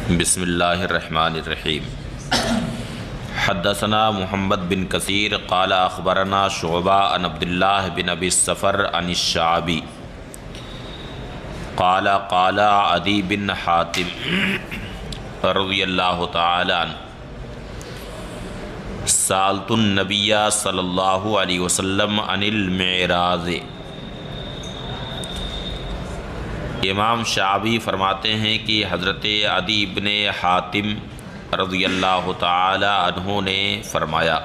بسم اللہ الرحمن الرحیم۔ حدثنا محمد بن کثیر قال اخبرنا شعبہ عن عبداللہ بن ابی الصفر عن الشعبی قال قال عدی بن حاتم رضی اللہ تعالی عنہ سألت النبی صلی اللہ علیہ وسلم عن المعراج۔ امام شعبی فرماتے ہیں کہ حضرت عدی بن حاتم رضی اللہ تعالی عنہ نے فرمایا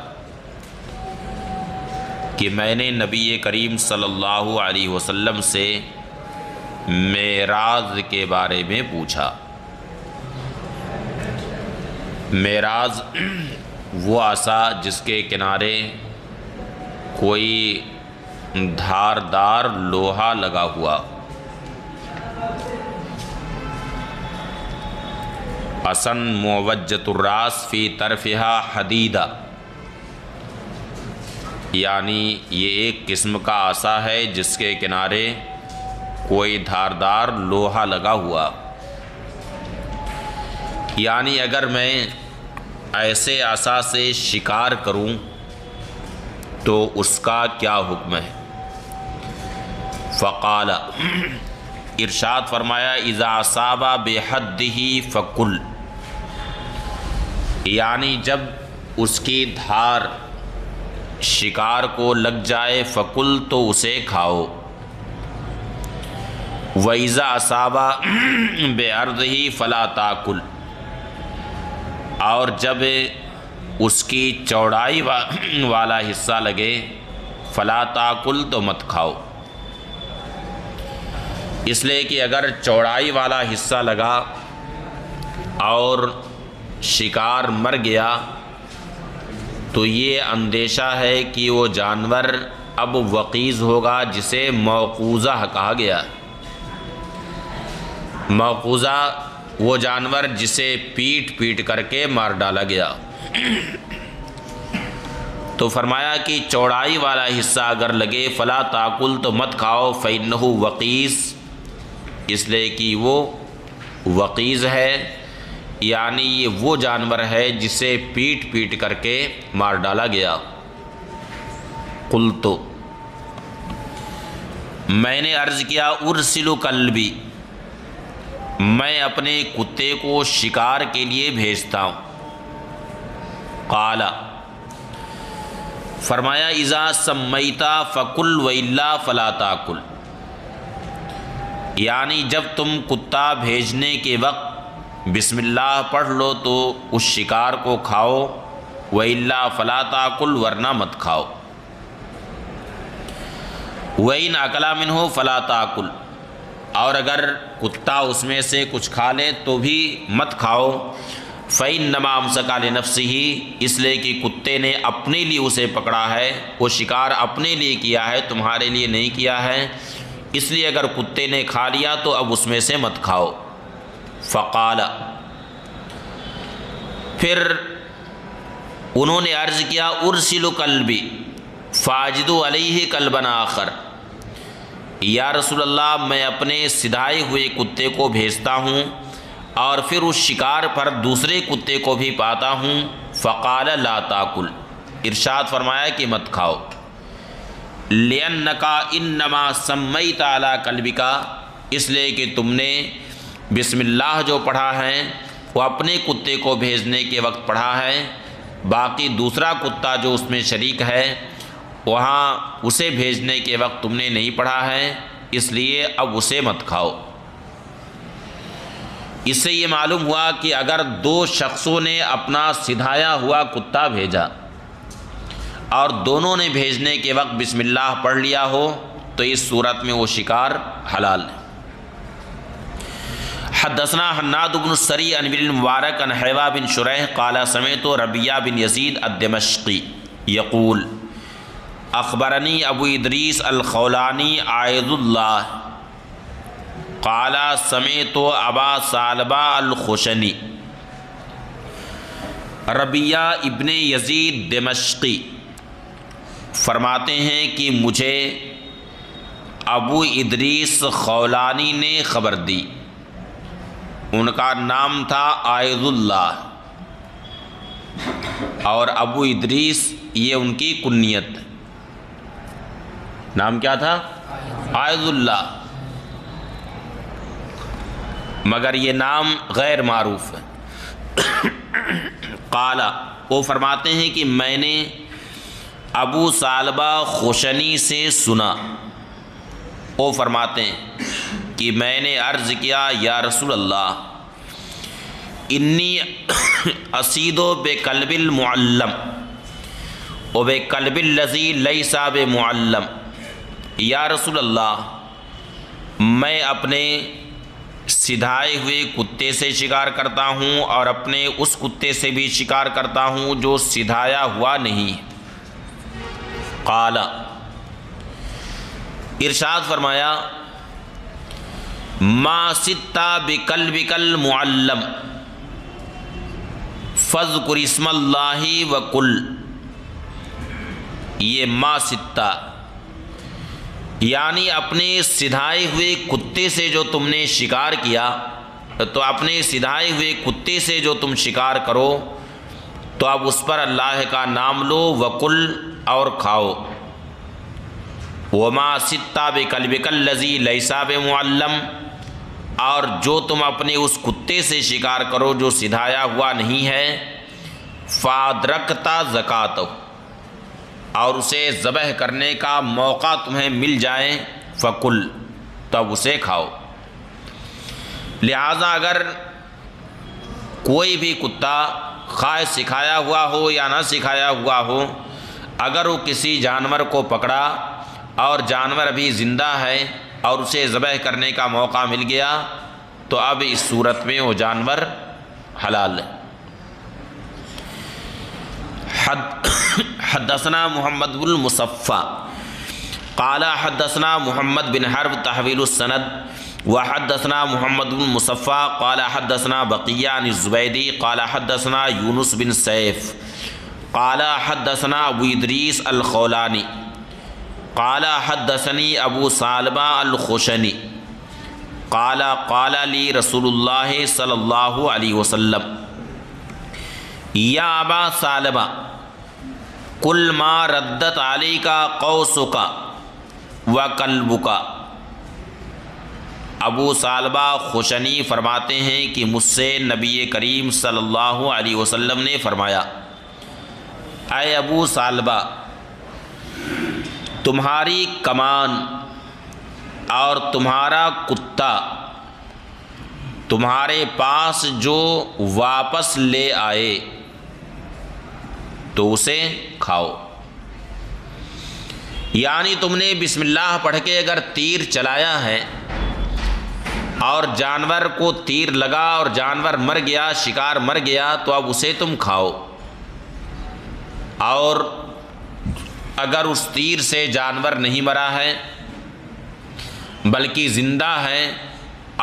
کہ میں نے نبی کریم صلی اللہ علیہ وسلم سے معراج کے بارے میں پوچھا۔ معراج وہ عصا جس کے کنارے کوئی دھاردار لوہا لگا ہوا، عصا معوجۃ الراس فی طرفہا حدیدہ، یعنی یہ ایک قسم کا عصا ہے جس کے کنارے کوئی دھاردار لوہا لگا ہوا، یعنی اگر میں ایسے عصا سے شکار کروں تو اس کا کیا حکم ہے؟ فقال، ارشاد فرمایا، اذا اصاب بحدہ فکل، یعنی جب اس کی دھار شکار کو لگ جائے، فکل تو اسے کھاؤ، وَإِذَا أَصَابَ بِعَرْضِهِ فَلَا تَأْكُلْ، اور جب اس کی چوڑائی والا حصہ لگے، فَلَا تَأْكُلْ، تو مت کھاؤ، اس لیے کہ اگر چوڑائی والا حصہ لگا اور شکار مر گیا تو یہ اندیشہ ہے کہ وہ جانور اب وقیز ہوگا، جسے موقوذہ کہا گیا۔ موقوذہ وہ جانور جسے پیٹ کر کے مار ڈالا گیا۔ تو فرمایا کہ چوڑائی والا حصہ اگر لگے، فلا تاکل، تو مت کھاؤ، فإنہ وقیز، اس لیے کہ وہ وقیز ہے، یعنی یہ وہ جانور ہے جسے پیٹ کر کے مار ڈالا گیا۔ قلت، میں نے عرض کیا، ارسل کلبی، میں اپنے کتے کو شکار کے لیے بھیجتا ہوں۔ قال، فرمایا، اذا سمیت فکل والا فلا تاکل، یعنی جب تم کتا بھیجنے کے وقت بسم اللہ پڑھ لو تو اس شکار کو کھاؤ، وَإِلَّا فَلَا تَأْكُلْ، ورنہ مت کھاؤ، وَإِنْ أَكَلَ مِنْهُ فَلَا تَأْكُلْ، اور اگر کتا اس میں سے کچھ کھا لے تو بھی مت کھاؤ، فَإِنَّمَا أَمْسَكَ لِنَفْسِهِ، اس لیے کہ کتے نے اپنے لیے اسے پکڑا ہے، وہ شکار اپنے لیے کیا ہے، تمہارے لیے نہیں کیا ہے، اس لیے اگر کتے نے کھا لیا تو اب اس میں سے مت کھاؤ۔ فقال، پھر انہوں نے عرض کیا، ارسل کلبی فاجد علیہ کلبا آخر، یا رسول اللہ، میں اپنے سدھائے ہوئے کتے کو بھیجتا ہوں اور پھر اس شکار پر دوسرے کتے کو بھی پاتا ہوں۔ فقال لا تاکل، ارشاد فرمایا کہ مت کھاؤ، لأنک انما سمیت علی کلبک، اس لیے کہ تم نے بسم اللہ جو پڑھا ہے وہ اپنے کتے کو بھیجنے کے وقت پڑھا ہے، باقی دوسرا کتا جو اس میں شریک ہے وہاں اسے بھیجنے کے وقت تم نے نہیں پڑھا ہے، اس لیے اب اسے مت کھاؤ۔ اس سے یہ معلوم ہوا کہ اگر دو شخصوں نے اپنا سدھایا ہوا کتا بھیجا اور دونوں نے بھیجنے کے وقت بسم اللہ پڑھ لیا ہو تو اس صورت میں وہ شکار حلال ہے۔ حدثنا حناد بن السری عن ابن المبارک عن حیوہ بن شریح قال سمعت ربیہ بن یزید الدمشقی یقول اخبرنی ابو ادریس الخولانی عائذ اللہ قال سمعت ابا ثعلبہ الخشنی۔ ربیہ ابن یزید دمشقی فرماتے ہیں کہ مجھے ابو ادریس خولانی نے خبر دی ان کا نام تھا عائض اللہ، اور ابو ادریس یہ ان کی کنیت، نام کیا تھا؟ عائض اللہ، مگر یہ نام غیر معروف ہے۔ قال، وہ فرماتے ہیں کہ میں نے ابو ثعلبہ خوشنی سے سنا، وہ فرماتے ہیں کہ میں نے عرض کیا یا رسول اللہ انی اسید بقلب المعلم و بقلب الذی لیس بمعلم، یا رسول اللہ میں اپنے سدھائے ہوئے کتے سے شکار کرتا ہوں اور اپنے اس کتے سے بھی شکار کرتا ہوں جو سدھایا ہوا نہیں۔ قال، ارشاد فرمایا ما سدت بقلبک المعلم فاذکر اسم اللہ وکل، یہ ما سدت یعنی اپنے سدھائے ہوئے کتے سے جو تم نے شکار کیا، تو اپنے سدھائے ہوئے کتے سے جو تم شکار کرو تو اب اس پر اللہ کا نام لو، وکل اور کھاؤ۔ وما سدت بقلبک الذی لیس بمعلم، اور جو تم اپنے اس کتے سے شکار کرو جو سدھایا ہوا نہیں ہے، فادرکت زکاتہ، اور اسے ذبح کرنے کا موقع تمہیں مل جائے، فکل، تب اسے کھاؤ۔ لہذا اگر کوئی بھی کتا خواہ سکھایا ہوا ہو یا نہ سکھایا ہوا ہو، اگر وہ کسی جانور کو پکڑا اور جانور ابھی زندہ ہے اور اسے ذبح کرنے کا موقع مل گیا تو اب اس صورت میں وہ جانور حلال ہے۔ حدثنا محمد بن المصفى قال حدثنا محمد بن حرب تحویل السند، وحدثنا محمد بن المصفى قال حدثنا بقية عن الزبيدي قال حدثنا يونس بن سيف قال حدثنا ابو ادریس الخولانی قال حدثني ابو ثعلبہ الخشنی قال قال لي رسول اللہ صلی اللہ علیہ وسلم یا ابا ثعلبہ کل ما ردت علیک قوسک وکلبک۔ ابو ثعلبہ خوشنی فرماتے ہیں کہ مجھ سے نبی کریم صلی اللہ علیہ وسلم نے فرمایا، اے ابو ثعلبہ تمہاری کمان اور تمہارا کتا تمہارے پاس جو واپس لے آئے تو اسے کھاؤ، یعنی تم نے بسم اللہ پڑھ کے اگر تیر چلایا ہے اور جانور کو تیر لگا اور جانور مر گیا، شکار مر گیا، تو اب اسے تم کھاؤ، اور اگر اس تیر سے جانور نہیں مرا ہے بلکہ زندہ ہے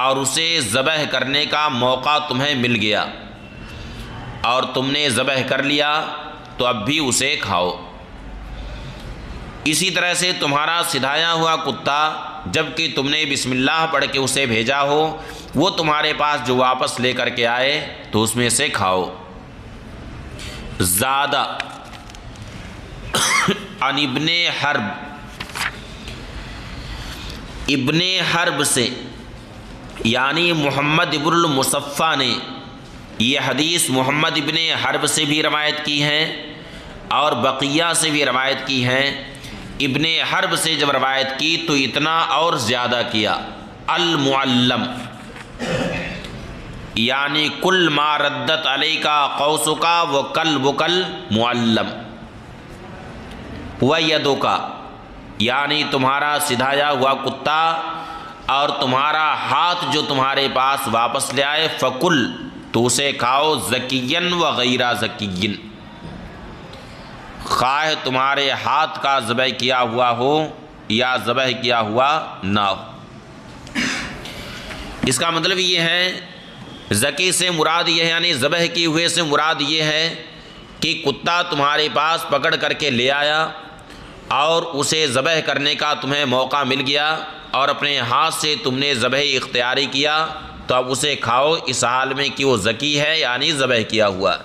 اور اسے ذبح کرنے کا موقع تمہیں مل گیا اور تم نے ذبح کر لیا تو اب بھی اسے کھاؤ۔ اسی طرح سے تمہارا سدھایا ہوا کتا جب کہ تم نے بسم اللہ پڑھ کے اسے بھیجا ہو، وہ تمہارے پاس جو واپس لے کر کے آئے تو اس میں سے کھاؤ۔ زادہ عن ابن حرب، ابن حرب سے یعنی محمد ابن المصفى نے یہ حدیث محمد ابن حرب سے بھی روایت کی ہے اور بقیہ سے بھی روایت کی ہے۔ ابن حرب سے جب روایت کی تو اتنا اور زیادہ کیا، المعلم یعنی کل ما ردت علیک قوسک وکلبک المعلم، ویدک یعنی تمہارا سدھایا ہوا کتا اور تمہارا ہاتھ جو تمہارے پاس واپس لے آئے، فکل تو اسے کھاؤ، زکین و غیر زکین، خواہ تمہارے ہاتھ کا ذبح کیا ہوا ہو یا ذبح کیا ہوا نہ ہو۔ اس کا مطلب یہ ہے زکی سے مراد یہ ہے یعنی ذبح کیے ہوئے سے مراد یہ ہے کہ کتا تمہارے پاس پکڑ کر کے لے آیا اور اسے ذبح کرنے کا تمہیں موقع مل گیا اور اپنے ہاتھ سے تم نے ذبح اختیاری کیا تو اب اسے کھاؤ اس حال میں کہ وہ ذکی ہے یعنی ذبح کیا ہوا۔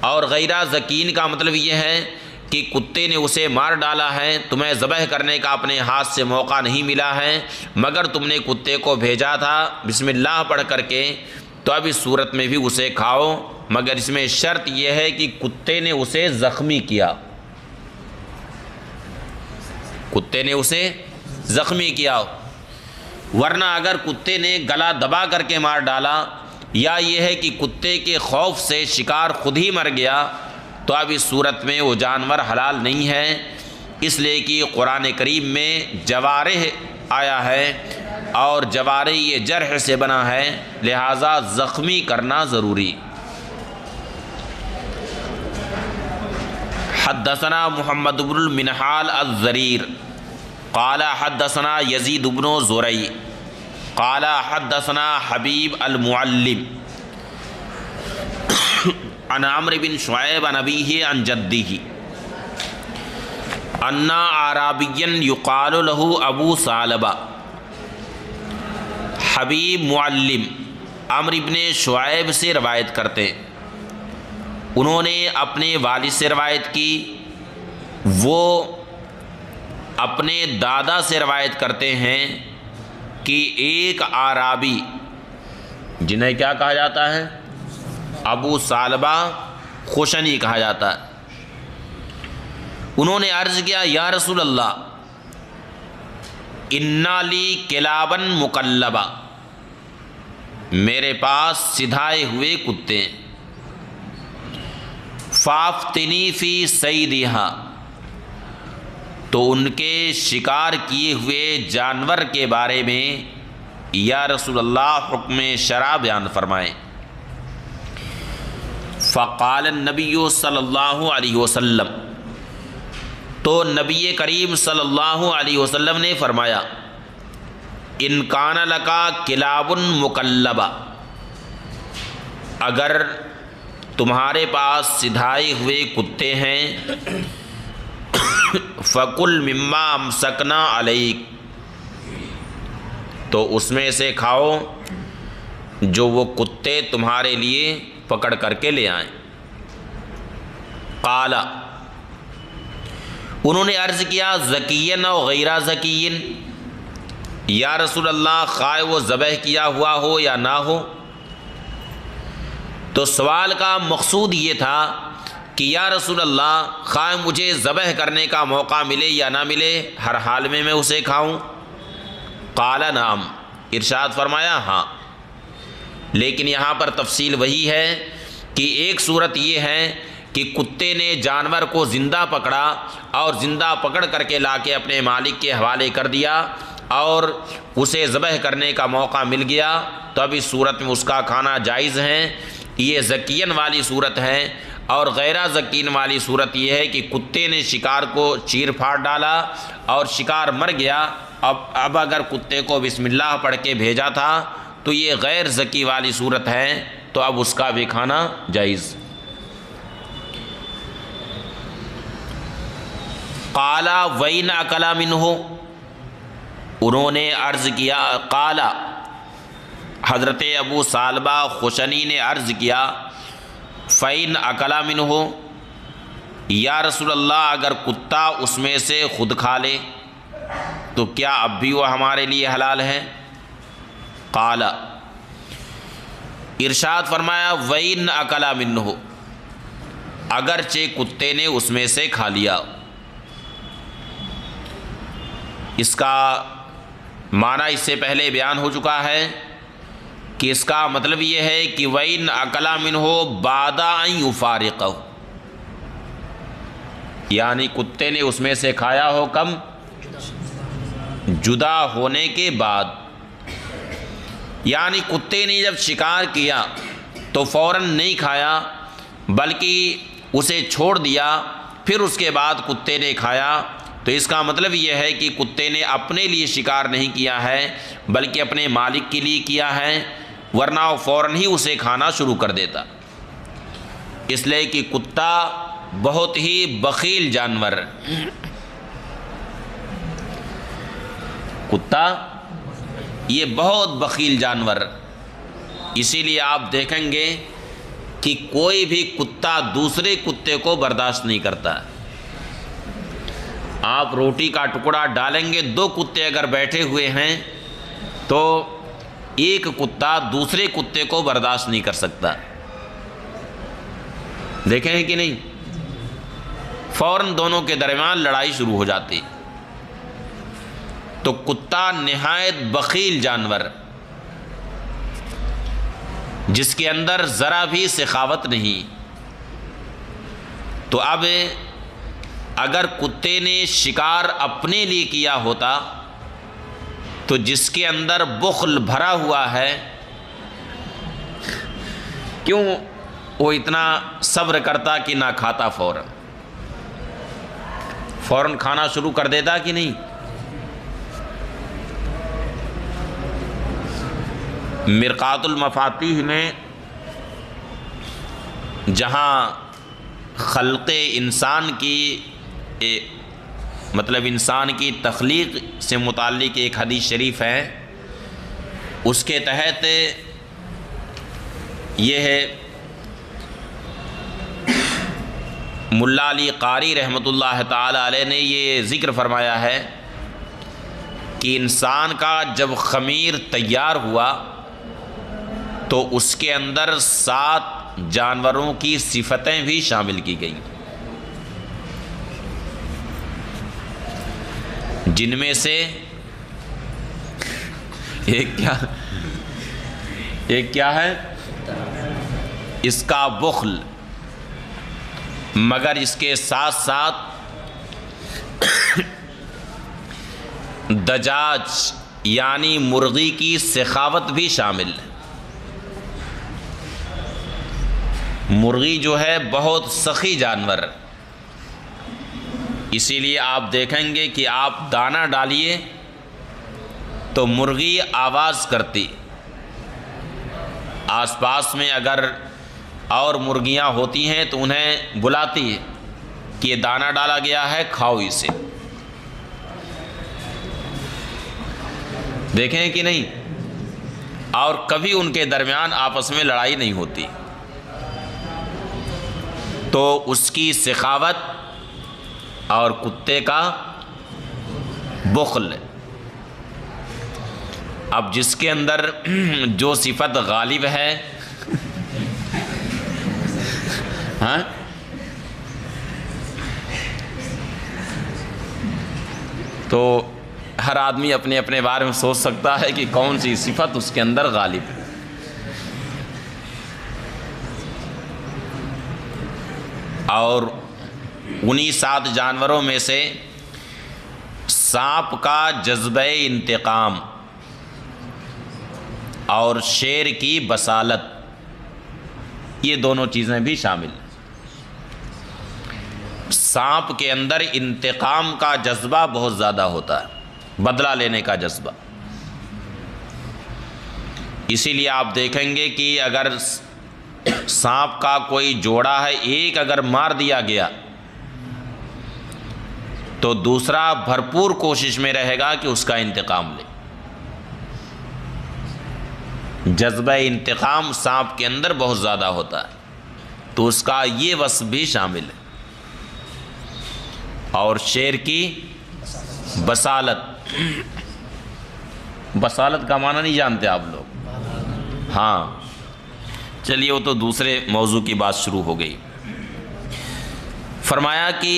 اور غیرہ ذکین کا مطلب یہ ہے کہ کتے نے اسے مار ڈالا ہے، تمہیں ذبح کرنے کا اپنے ہاتھ سے موقع نہیں ملا ہے، مگر تم نے کتے کو بھیجا تھا بسم اللہ پڑھ کر کے، تو اب اس صورت میں بھی اسے کھاؤ، مگر اس میں شرط یہ ہے کہ کتے نے اسے زخمی کیا، کتے نے اسے زخمی کیا، ورنہ اگر کتے نے گلا دبا کر کے مار ڈالا یا یہ ہے کہ کتے کے خوف سے شکار خود ہی مر گیا، تو اب اس صورت میں وہ جانور حلال نہیں ہے، اس لیے کہ قرآن کریم میں جوارح آیا ہے اور جوارح یہ جرح سے بنا ہے، لہٰذا زخمی کرنا ضروری۔ حدثنا محمد بن المنحال الزریر قال حدثنا یزید بن زرعی قال حدثنا حبیب المعلم عن عمرو بن شعیب عن ابیہ عن جدہ ان اعرابیا یقال له ابو ثعلبہ۔ حبیب معلم عمرو بن شعیب سے روایت کرتے، انہوں نے اپنے والد سے روایت کی، وہ اپنے دادا سے روایت کرتے ہیں کہ ایک اعرابی جنہیں کیا کہا جاتا ہے؟ ابو ثعلبہ خوشنی کہا جاتا ہے، انہوں نے عرض کیا یا رسول اللہ انا لی کلابا مکلبہ، میرے پاس سدھائے ہوئے کتے ہیں، فافتنی فی صیدہا، تو ان کے شکار کیے ہوئے جانور کے بارے میں یا رسول اللہ حکم شرع بیان فرمائیں۔ فقال النبی صلی اللہ علیہ وسلم، تو نبی کریم صلی اللہ علیہ وسلم نے فرمایا ان کان لکا کلاب مکلبہ، اگر تمہارے پاس سدھائے ہوئے کتے ہیں، فَكُلْ مِمَّا أَمْسَكْنَا عَلَيْكَ، تو اس میں سے کھاؤ جو وہ کتے تمہارے لیے پکڑ کر کے لے آئیں۔ قال، انہوں نے عرض کیا ذکین و غیرہ ذکین، یا رسول اللہ خواہ وہ ذبح کیا ہوا ہو یا نہ ہو۔ تو سوال کا مقصود یہ تھا کہ یا رسول اللہ خواہ مجھے ذبح کرنے کا موقع ملے یا نہ ملے، ہر حال میں اسے کھاؤں۔ قال نعم، ارشاد فرمایا ہاں، لیکن یہاں پر تفصیل وہی ہے کہ ایک صورت یہ ہے کہ کتے نے جانور کو زندہ پکڑا اور زندہ پکڑ کر کے لا کے اپنے مالک کے حوالے کر دیا اور اسے ذبح کرنے کا موقع مل گیا، تو اب اس صورت میں اس کا کھانا جائز ہے، یہ ذکین والی صورت ہے۔ اور غیرہ ذکین والی صورت یہ ہے کہ کتے نے شکار کو چیر پھاڑ ڈالا اور شکار مر گیا، اب اگر کتے کو بسم اللہ پڑھ کے بھیجا تھا تو یہ غیر ذکی والی صورت ہے، تو اب اس کا بھی کھانا جائز۔ قال وَإِنْ أَكَلَ مِنْهُ، انہوں نے عرض کیا، قال حضرت ابو ثعلبہ خوشنی نے عرض کیا فَإِنْ أَكَلَ مِنْهُ، یا رسول اللہ اگر کتا اس میں سے خود کھا لے تو کیا اب بھی وہ ہمارے لیے حلال ہے؟ قال، ارشاد فرمایا وَإِنْ أَكَلَ مِنْهُ، اگرچہ کتے نے اس میں سے کھا لیا۔ اس کا معنی اس سے پہلے بیان ہو چکا ہے کہ اس کا مطلب یہ ہے کہ وَإِنْ أَكَلَ مِنْهُ بَعْدَ أَنْ يُفَارِقَهُ، یعنی کتے نے اس میں سے کھایا ہو کم؟ جدا ہونے کے بعد، یعنی کتے نے جب شکار کیا تو فوراً نہیں کھایا بلکہ اسے چھوڑ دیا، پھر اس کے بعد کتے نے کھایا، تو اس کا مطلب یہ ہے کہ کتے نے اپنے لیے شکار نہیں کیا ہے بلکہ اپنے مالک کے لیے کیا ہے، ورنہ وہ فوراً ہی اسے کھانا شروع کر دیتا، اس لیے کہ کتا بہت ہی بخیل جانور، کتا یہ بہت بخیل جانور، اسی لیے آپ دیکھیں گے کہ کوئی بھی کتا دوسرے کتے کو برداشت نہیں کرتا۔ آپ روٹی کا ٹکڑا ڈالیں گے، 2 کتے اگر بیٹھے ہوئے ہیں تو ایک کتا دوسرے کتے کو برداشت نہیں کر سکتا، دیکھیں ہیں کہ نہیں؟ فوراً دونوں کے درمیان لڑائی شروع ہو جاتی۔ تو کتا نہایت بخیل جانور، جس کے اندر ذرا بھی سخاوت نہیں۔ تو اب اگر کتے نے شکار اپنے لیے کیا ہوتا تو جس کے اندر بخل بھرا ہوا ہے، کیوں وہ اتنا صبر کرتا کہ نہ کھاتا، فوراً کھانا شروع کر دیتا کہ نہیں؟ مرقات المفاتیح میں جہاں خلق انسان کی مطلب انسان کی تخلیق سے متعلق ایک حدیث شریف ہے، اس کے تحت یہ ہے، ملا علی قاری رحمۃ اللہ تعالی علیہ نے یہ ذکر فرمایا ہے کہ انسان کا جب خمیر تیار ہوا تو اس کے اندر 7 جانوروں کی صفتیں بھی شامل کی گئیں، جن میں سے ایک کیا ہے؟ اس کا بخل، مگر اس کے ساتھ ساتھ دجاج یعنی مرغی کی سخاوت بھی شامل ہے۔ مرغی جو ہے بہت سخی جانور، اسی لیے آپ دیکھیں گے کہ آپ دانہ ڈالیے تو مرغی آواز کرتی، آس پاس میں اگر اور مرغیاں ہوتی ہیں تو انہیں بلاتی ہے کہ یہ دانہ ڈالا گیا ہے، کھاؤ اسے، دیکھیں کہ نہیں؟ اور کبھی ان کے درمیان آپس میں لڑائی نہیں ہوتی۔ تو اس کی سخاوت اور کتے کا بخل، اب جس کے اندر جو صفت غالب ہے ہاں تو ہر آدمی اپنے اپنے بارے میں سوچ سکتا ہے کہ کون سی صفت اس کے اندر غالب ہے۔ اور انہی 7 جانوروں میں سے سانپ کا جذبہ انتقام اور شیر کی بصالت، یہ دونوں چیزیں بھی شامل ہیں۔ سانپ کے اندر انتقام کا جذبہ بہت زیادہ ہوتا ہے، بدلہ لینے کا جذبہ، اسی لیے آپ دیکھیں گے کہ اگر سانپ کا کوئی جوڑا ہے، ایک اگر مار دیا گیا تو دوسرا بھرپور کوشش میں رہے گا کہ اس کا انتقام لے۔ جذبہ انتقام سانپ کے اندر بہت زیادہ ہوتا ہے، تو اس کا یہ وصف بھی شامل ہے۔ اور شیر کی بصالت، بصالت کا معنی نہیں جانتے آپ لوگ؟ ہاں چلیے، وہ تو دوسرے موضوع کی بات شروع ہو گئی۔ فرمایا کہ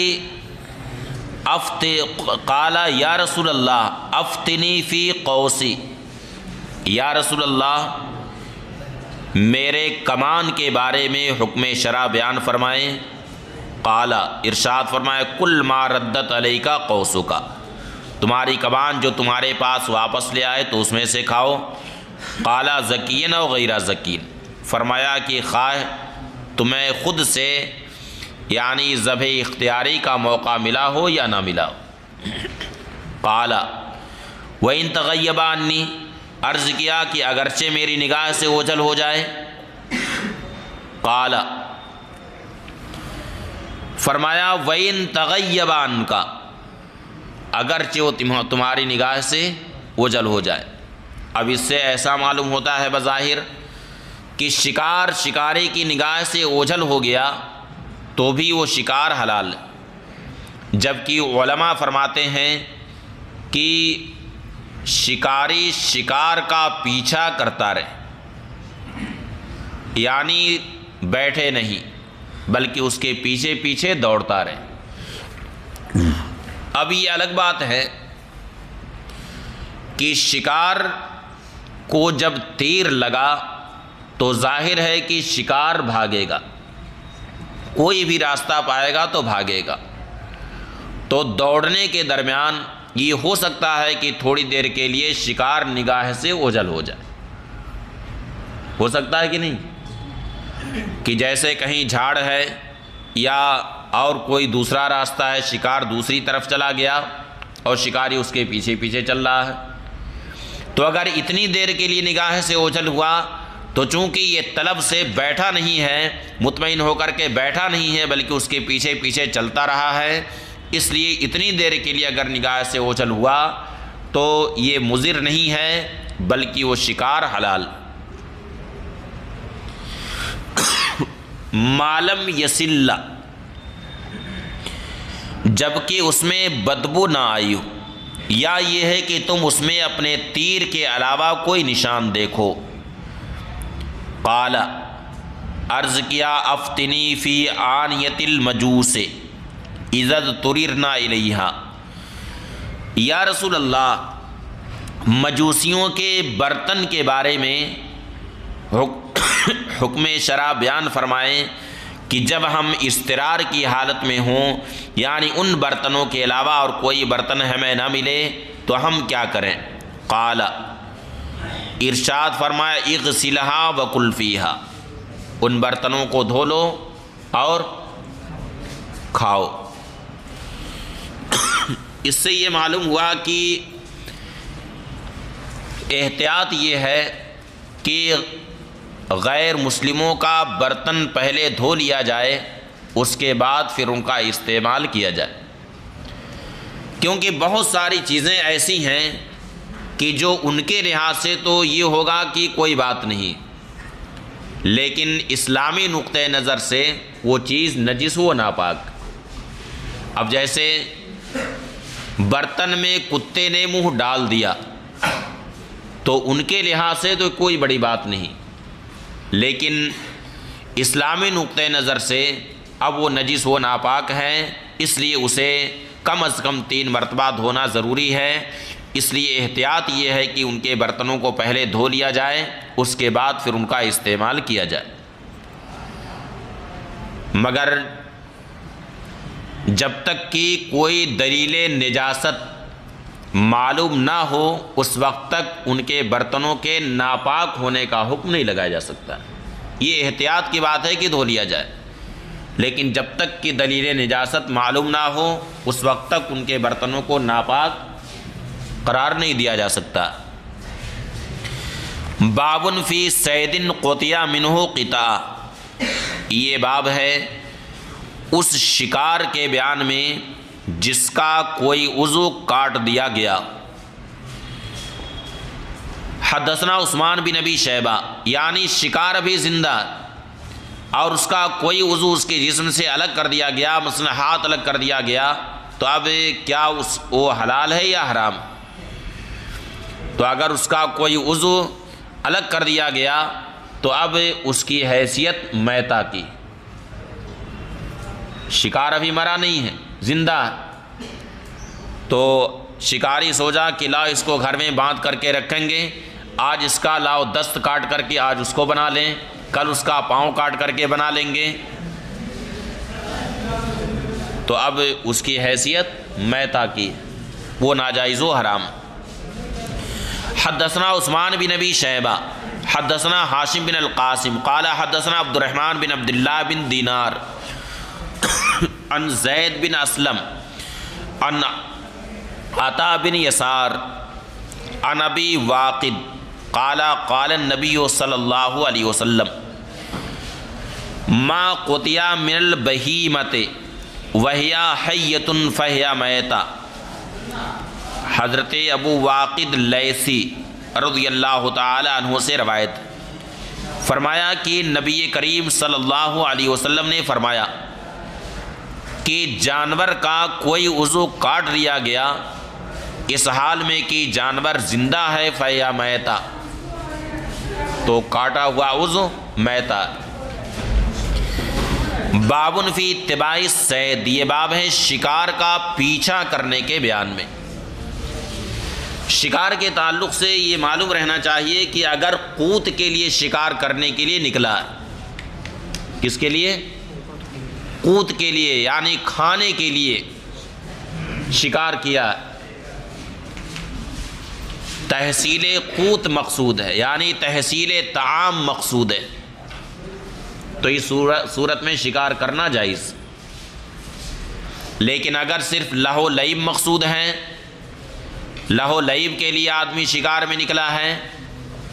قال یا رسول اللہ افتنی فی قوسی، یا رسول اللہ میرے کمان کے بارے میں حکم شرع بیان فرمائیں۔ قال ارشاد فرمائے کل ما ردت علیک قوسک، تمہاری کمان جو تمہارے پاس واپس لے آئے تو اس میں سے کھاؤ۔ قال زکین و غیر زکین، فرمایا کہ خواہ تمہیں خود سے یعنی ذبح اختیاری کا موقع ملا ہو یا نہ ملا ہو۔ قال وَإِن تَغَيَّبَ عَنِّي، عرض کیا کہ اگرچہ میری نگاہ سے اوجھل ہو جائے۔ قال فرمایا وَإِن تَغَيَّبَ عَنْكَ، اگرچہ وہ تمہاری نگاہ سے اوجھل ہو جائے۔ اب اس سے ایسا معلوم ہوتا ہے بظاہر کہ شکار شکاری کی نگاہ سے اوجھل ہو گیا تو بھی وہ شکار حلال ہے، جبکہ علماء فرماتے ہیں کہ شکاری شکار کا پیچھا کرتا رہے، یعنی بیٹھے نہیں بلکہ اس کے پیچھے پیچھے دوڑتا رہے۔ اب یہ الگ بات ہے کہ شکار کو جب تیر لگا تو ظاہر ہے کہ شکار بھاگے گا، کوئی بھی راستہ پائے گا تو بھاگے گا، تو دوڑنے کے درمیان یہ ہو سکتا ہے کہ تھوڑی دیر کے لیے شکار نگاہ سے اوجھل ہو جائے، ہو سکتا ہے کہ نہیں، کہ جیسے کہیں جھاڑ ہے یا اور کوئی دوسرا راستہ ہے، شکار دوسری طرف چلا گیا اور شکاری اس کے پیچھے پیچھے چل رہا ہے، تو اگر اتنی دیر کے لیے نگاہ سے اوجھل ہوا تو چونکہ یہ طلب سے بیٹھا نہیں ہے، مطمئن ہو کر کے بیٹھا نہیں ہے بلکہ اس کے پیچھے پیچھے چلتا رہا ہے، اس لیے اتنی دیر کے لیے اگر نگاہ سے اوجھل ہوا تو یہ مضر نہیں ہے بلکہ وہ شکار حلال۔ معلم یسل، جبکہ اس میں بدبو نہ آئی ہو، یا یہ ہے کہ تم اس میں اپنے تیر کے علاوہ کوئی نشان دیکھو۔ قال، عرض کیا، افتنی فی آنیت المجوس اذا اضطررنا الیہا، یا رسول اللہ مجوسیوں کے برتن کے بارے میں حکم شرع بیان فرمائیں کہ جب ہم اضطرار کی حالت میں ہوں، یعنی ان برتنوں کے علاوہ اور کوئی برتن ہمیں نہ ملے تو ہم کیا کریں؟ قال، ارشاد فرمایا، اغسلھا وکل فیھا، ان برتنوں کو دھو لو اور کھاؤ۔ اس سے یہ معلوم ہوا کہ احتیاط یہ ہے کہ غیر مسلموں کا برتن پہلے دھو لیا جائے، اس کے بعد پھر ان کا استعمال کیا جائے، کیونکہ بہت ساری چیزیں ایسی ہیں کہ جو ان کے لحاظ سے تو یہ ہوگا کہ کوئی بات نہیں، لیکن اسلامی نقطۂ نظر سے وہ چیز نجس و ناپاک۔ اب جیسے برتن میں کتے نے منہ ڈال دیا تو ان کے لحاظ سے تو کوئی بڑی بات نہیں، لیکن اسلامی نقطۂ نظر سے اب وہ نجس و ناپاک ہے، اس لیے اسے کم از کم 3 مرتبہ دھونا ضروری ہے۔ اس لیے احتیاط یہ ہے کہ ان کے برتنوں کو پہلے دھو لیا جائے، اس کے بعد پھر ان کا استعمال کیا جائے، مگر جب تک کہ کوئی دلیل نجاست معلوم نہ ہو اس وقت تک ان کے برتنوں کے ناپاک ہونے کا حکم نہیں لگایا جا سکتا۔ یہ احتیاط کی بات ہے کہ دھو لیا جائے، لیکن جب تک کہ دلیل نجاست معلوم نہ ہو اس وقت تک ان کے برتنوں کو ناپاک قرار نہیں دیا جا سکتا۔ بابٌ فی صید قطع منہ قطع، یہ باب ہے اس شکار کے بیان میں جس کا کوئی عضو کاٹ دیا گیا۔ حدثنا عثمان بن ابی شیبہ، یعنی شکار ابھی زندہ اور اس کا کوئی عضو اس کے جسم سے الگ کر دیا گیا، مثلا ہاتھ الگ کر دیا گیا، تو اب کیا وہ حلال ہے یا حرام؟ تو اگر اس کا کوئی عضو الگ کر دیا گیا تو اب اس کی حیثیت میتہ کی، شکار ابھی مرا نہیں ہے، زندہ ہے، تو شکاری سوچا کہ لاؤ اس کو گھر میں باندھ کر کے رکھیں گے، آج اس کا لاؤ دست کاٹ کر کے آج اس کو بنا لیں، کل اس کا پاؤں کاٹ کر کے بنا لیں گے، تو اب اس کی حیثیت میتہ کی، وہ ناجائز و حرام۔ حدثنا عثمان بن ابی شیبہ حدثنا ہاشم بن القاسم قال حدثنا عبد الرحمن بن عبد اللہ بن دینار عن زید بن اسلم عن عطا بن یسار عن ابی واقد قال قال النبی صلی اللہ علیہ وسلم ما قطع من البہیمۃ وہی حیۃ فہی میتہ۔ حضرت ابو واقد لیثی رضی اللہ تعالی عنہ سے روایت، فرمایا کہ نبی کریم صلی اللہ علیہ وسلم نے فرمایا کہ جانور کا کوئی عضو کاٹ لیا گیا اس حال میں کہ جانور زندہ ہے فیا میتا، تو کاٹا ہوا عضو میتا۔ بابن فی اتباع الصید، یہ باب ہے شکار کا پیچھا کرنے کے بیان میں۔ شکار کے تعلق سے یہ معلوم رہنا چاہیے کہ اگر قوت کے لیے شکار کرنے کے لیے نکلا، کس کے لیے؟ قوت کے لیے، یعنی کھانے کے لیے شکار کیا، تحصیل قوت مقصود ہے، یعنی تحصیل طعام مقصود ہے، تو اس صورت میں شکار کرنا جائز۔ لیکن اگر صرف لہو لعب مقصود ہے، لہو لعب کے لیے آدمی شکار میں نکلا ہے،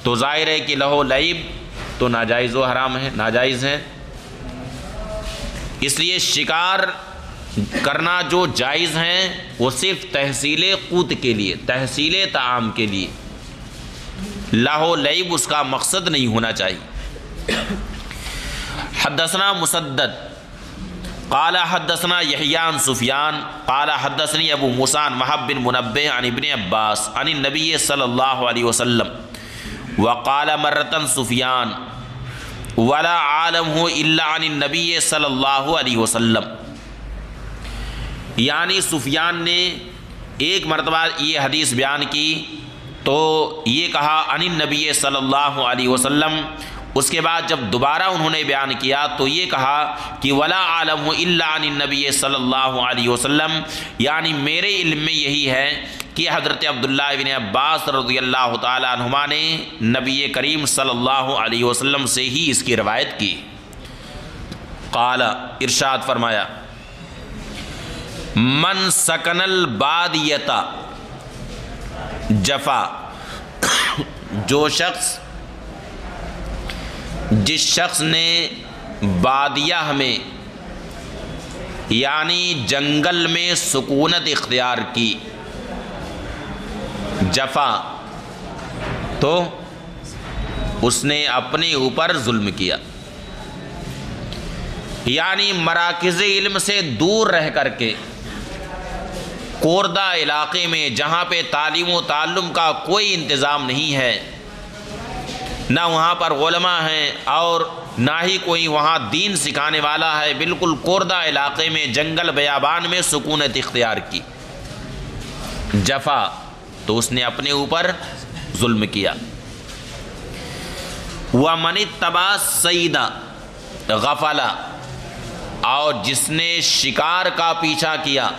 تو ظاہر ہے کہ لہو لعب تو ناجائز و حرام ہے، ناجائز ہے۔ اس لیے شکار کرنا جو جائز ہیں وہ صرف تحصیل قوت کے لیے، تحصیل طعام کے لیے، لہو لعب اس کا مقصد نہیں ہونا چاہیے۔ حدثنا مسدد قال حدثنا یحیی عن سفیان قال حدثنی ابو موسیٰ عن وہب بن منبہ عن ابن عباس عن النبی صلی اللہ علیہ وسلم وقال مرة سفیان ولا عالمہ الا عن النبی صلی اللہ علیہ وسلم، یعنی سفیان نے ایک مرتبہ یہ حدیث بیان کی تو یہ کہا عن النبی صلی اللہ علیہ وسلم، اس کے بعد جب دوبارہ انہوں نے بیان کیا تو یہ کہا کہ ولا عالم الا عن النبی صلی اللہ علیہ وسلم، یعنی میرے علم میں یہی ہے کہ حضرت عبداللہ بن عباس رضی اللہ تعالی عنہما نے نبی کریم صلی اللہ علیہ وسلم سے ہی اس کی روایت کی۔ قال، ارشاد فرمایا، من سکن البادیۃ جفا، جس شخص نے بادیہ میں یعنی جنگل میں سکونت اختیار کی، جفا تو اس نے اپنے اوپر ظلم کیا، یعنی مراکز علم سے دور رہ کر کے کوردہ علاقے میں جہاں پہ تعلیم و تعلم کا کوئی انتظام نہیں ہے، نہ وہاں پر علماء ہیں اور نہ ہی کوئی وہاں دین سکھانے والا ہے، بالکل کوردہ علاقے میں جنگل بیابان میں سکونت اختیار کی، جفا تو اس نے اپنے اوپر ظلم کیا۔ وَمَنِ اتَّبَعَ الصَّيْدَ غَفَلَ، اور جس نے شکار کا پیچھا کیا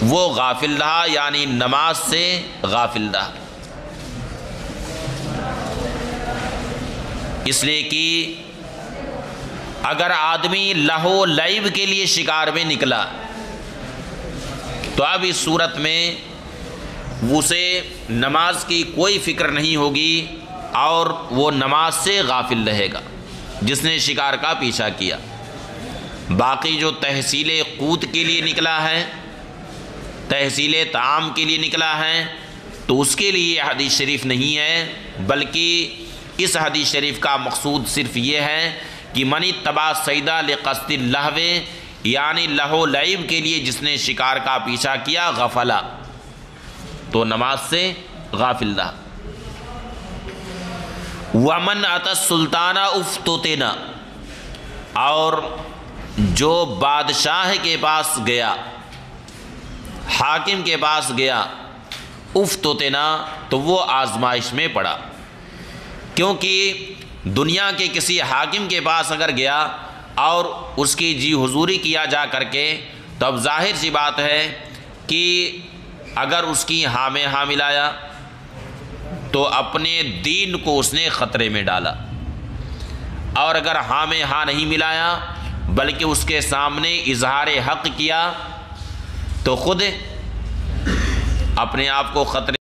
وہ غافل رہا، یعنی نماز سے غافل رہا۔ اس لیے کہ اگر آدمی لہو لعب کے لیے شکار میں نکلا تو اب اس صورت میں اسے نماز کی کوئی فکر نہیں ہوگی اور وہ نماز سے غافل رہے گا جس نے شکار کا پیچھا کیا۔ باقی جو تحصیل قوت کے لیے نکلا ہے، تحصیل طعام کے لیے نکلا ہے، تو اس کے لیے یہ حدیث شریف نہیں ہے، بلکہ اس حدیث شریف کا مقصود صرف یہ ہے کہ من اتبع الصید لقصد اللہو، یعنی لہو لعب کے لیے جس نے شکار کا پیچھا کیا، غفلا تو نماز سے غافل رہا۔ ومن اتی السلطان افتتن، اور جو بادشاہ کے پاس گیا، حاکم کے پاس گیا، افتتنا تو وہ آزمائش میں پڑا، کیونکہ دنیا کے کسی حاکم کے پاس اگر گیا اور اس کی جی حضوری کیا جا کر کے تو اب ظاہر سی بات ہے کہ اگر اس کی ہاں میں ہاں ملایا تو اپنے دین کو اس نے خطرے میں ڈالا، اور اگر ہاں میں ہاں نہیں ملایا بلکہ اس کے سامنے اظہار حق کیا تو خود اپنے آپ کو خطرے